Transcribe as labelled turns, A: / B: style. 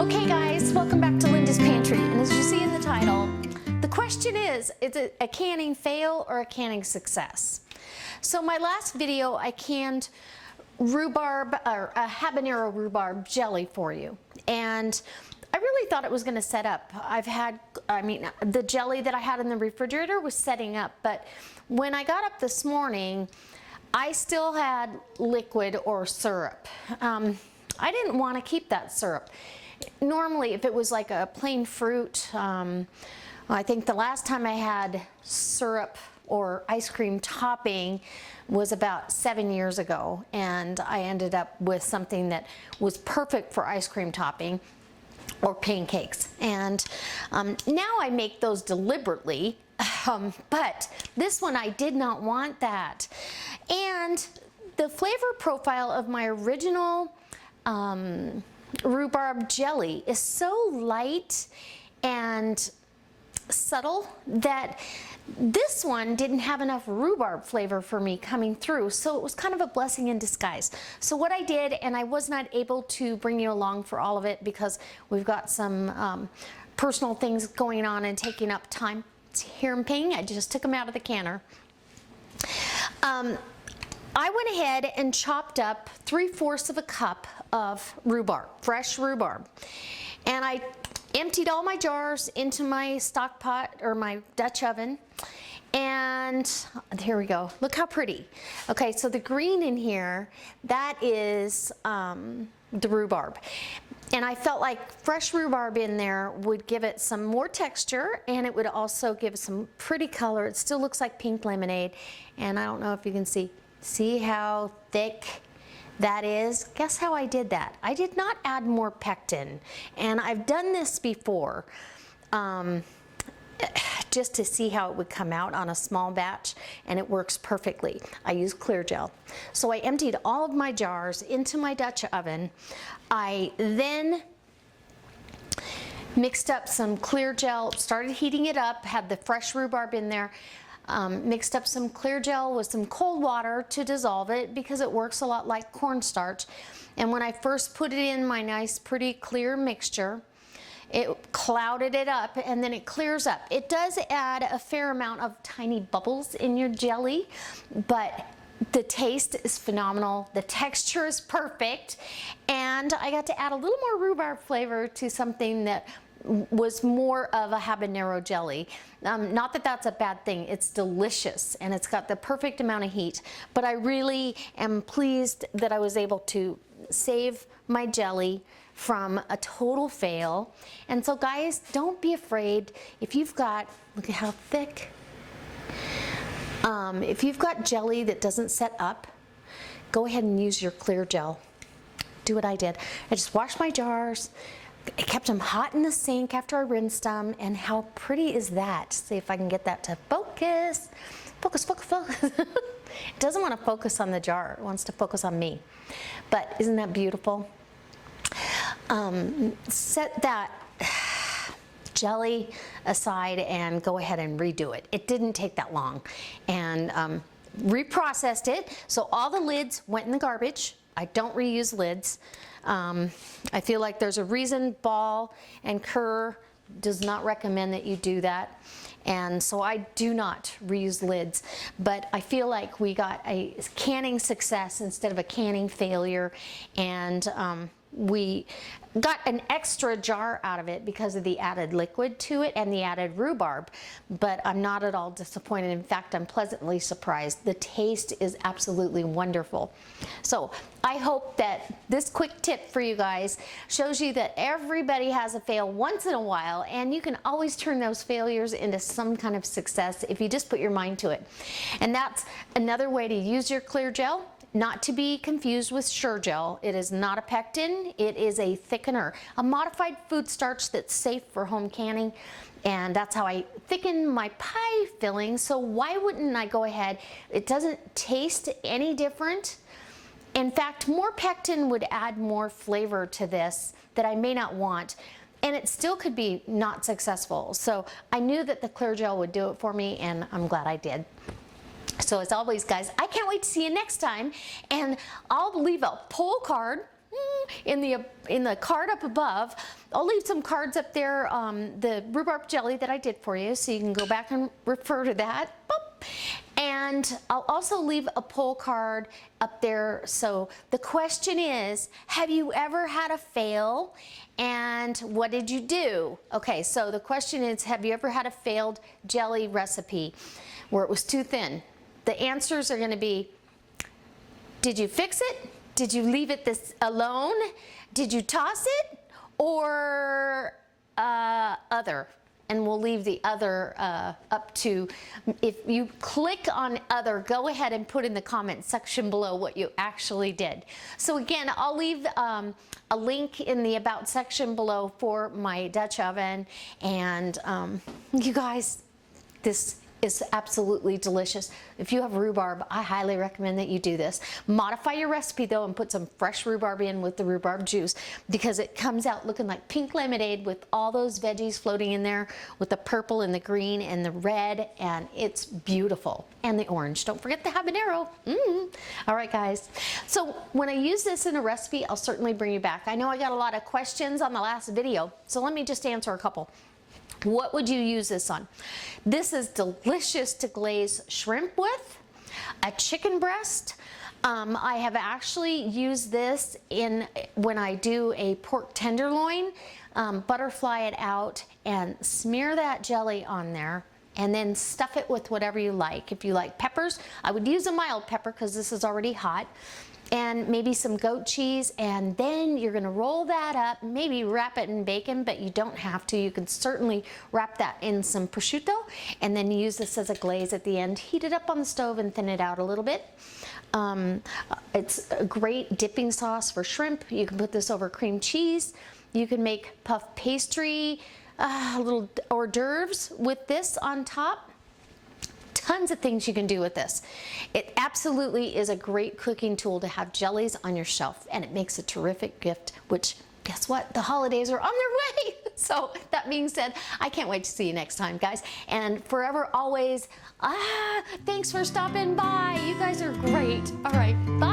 A: Okay guys, welcome back to Linda's Pantry, and as you see in the title, the question is it a canning fail or a canning success? So my last video I canned rhubarb or a habanero rhubarb jelly for you, and I really thought it was going to set up. The jelly that I had in the refrigerator was setting up, but when I got up this morning I still had liquid or syrup. I didn't want to keep that syrup. Normally, if it was like a plain fruit, I think the last time I had syrup or ice cream topping was about 7 years ago, and I ended up with something that was perfect for ice cream topping or pancakes. And now I make those deliberately, but this one I did not want that. And the flavor profile of my original rhubarb jelly is so light and subtle that this one didn't have enough rhubarb flavor for me coming through, so it was kind of a blessing in disguise. So what I did, and I was not able to bring you along for all of it because we've got some personal things going on and taking up time. Hear them ping? I just took them out of the canner. I went ahead and chopped up 3/4 of a cup of rhubarb, fresh rhubarb, and I emptied all my jars into my stock pot or my Dutch oven, and here we go. Look how pretty. Okay, so the green in here, that is the rhubarb. And I felt like fresh rhubarb in there would give it some more texture, and it would also give some pretty color. It still looks like pink lemonade, and I don't know if you can see. See how thick that is? Guess how I did that? I did not add more pectin, and I've done this before just to see how it would come out on a small batch, and it works perfectly. I use clear gel. So I emptied all of my jars into my Dutch oven. I then mixed up some clear gel, started heating it up, had the fresh rhubarb in there. Mixed up some clear gel with some cold water to dissolve it because it works a lot like cornstarch. And when I first put it in my nice pretty clear mixture, it clouded it up, and then it clears up. It does add a fair amount of tiny bubbles in your jelly, but the taste is phenomenal, the texture is perfect, and I got to add a little more rhubarb flavor to something that was more of a habanero jelly. Not that that's a bad thing, it's delicious and it's got the perfect amount of heat, but I really am pleased that I was able to save my jelly from a total fail. And so guys, don't be afraid. If you've got, look at how thick, if you've got jelly that doesn't set up, go ahead and use your clear gel. Do what I did. I just washed my jars, I kept them hot in the sink after I rinsed them, and how pretty is that? See if I can get that to focus. Focus, focus, focus. It doesn't want to focus on the jar, it wants to focus on me. But isn't that beautiful? Set that jelly aside and go ahead and redo it. It didn't take that long. And reprocessed it, so all the lids went in the garbage. I don't reuse lids. I feel like there's a reason Ball and Kerr does not recommend that you do that, and so I do not reuse lids. But I feel like we got a canning success instead of a canning failure, and we got an extra jar out of it because of the added liquid to it and the added rhubarb, but I'm not at all disappointed. In fact, I'm pleasantly surprised. The taste is absolutely wonderful. So I hope that this quick tip for you guys shows you that everybody has a fail once in a while, and you can always turn those failures into some kind of success if you just put your mind to it. And that's another way to use your clear gel. Not to be confused with Sure Gel. It is not a pectin, it is a thickener, a modified food starch that's safe for home canning, and that's how I thicken my pie filling. So why wouldn't I go ahead? It doesn't taste any different. In fact, more pectin would add more flavor to this that I may not want, and it still could be not successful. So I knew that the clear gel would do it for me, and I'm glad I did. So as always, guys, I can't wait to see you next time, and I'll leave a poll card in the card up above. I'll leave some cards up there, the rhubarb jelly that I did for you, so you can go back and refer to that. Boop. And I'll also leave a poll card up there. So the question is, have you ever had a fail, and what did you do? Okay, so the question is, have you ever had a failed jelly recipe where it was too thin? The answers are going to be, did you fix it? Did you leave it this alone? Did you toss it? Or other? And we'll leave the other up to, if you click on other, go ahead and put in the comment section below what you actually did. So again, I'll leave a link in the about section below for my Dutch oven. And you guys, this is absolutely delicious. If you have rhubarb, I highly recommend that you do this. Modify your recipe though and put some fresh rhubarb in with the rhubarb juice, because it comes out looking like pink lemonade with all those veggies floating in there with the purple and the green and the red, and it's beautiful. And the orange. Don't forget the habanero. All right, guys. So when I use this in a recipe, I'll certainly bring you back. I know I got a lot of questions on the last video, so let me just answer a couple. What would you use this on? This is delicious to glaze shrimp with, a chicken breast. I have actually used this when I do a pork tenderloin, butterfly it out and smear that jelly on there, and then stuff it with whatever you like. If you like peppers, I would use a mild pepper because this is already hot, and maybe some goat cheese, and then you're gonna roll that up, maybe wrap it in bacon, but you don't have to. You can certainly wrap that in some prosciutto, and then use this as a glaze at the end. Heat it up on the stove and thin it out a little bit. It's a great dipping sauce for shrimp. You can put this over cream cheese. You can make puff pastry, little hors d'oeuvres with this on top. Tons of things you can do with this. It absolutely is a great cooking tool to have jellies on your shelf, and it makes a terrific gift, which, guess what? The holidays are on their way. So that being said, I can't wait to see you next time, guys. And forever, always, thanks for stopping by. You guys are great. All right, bye.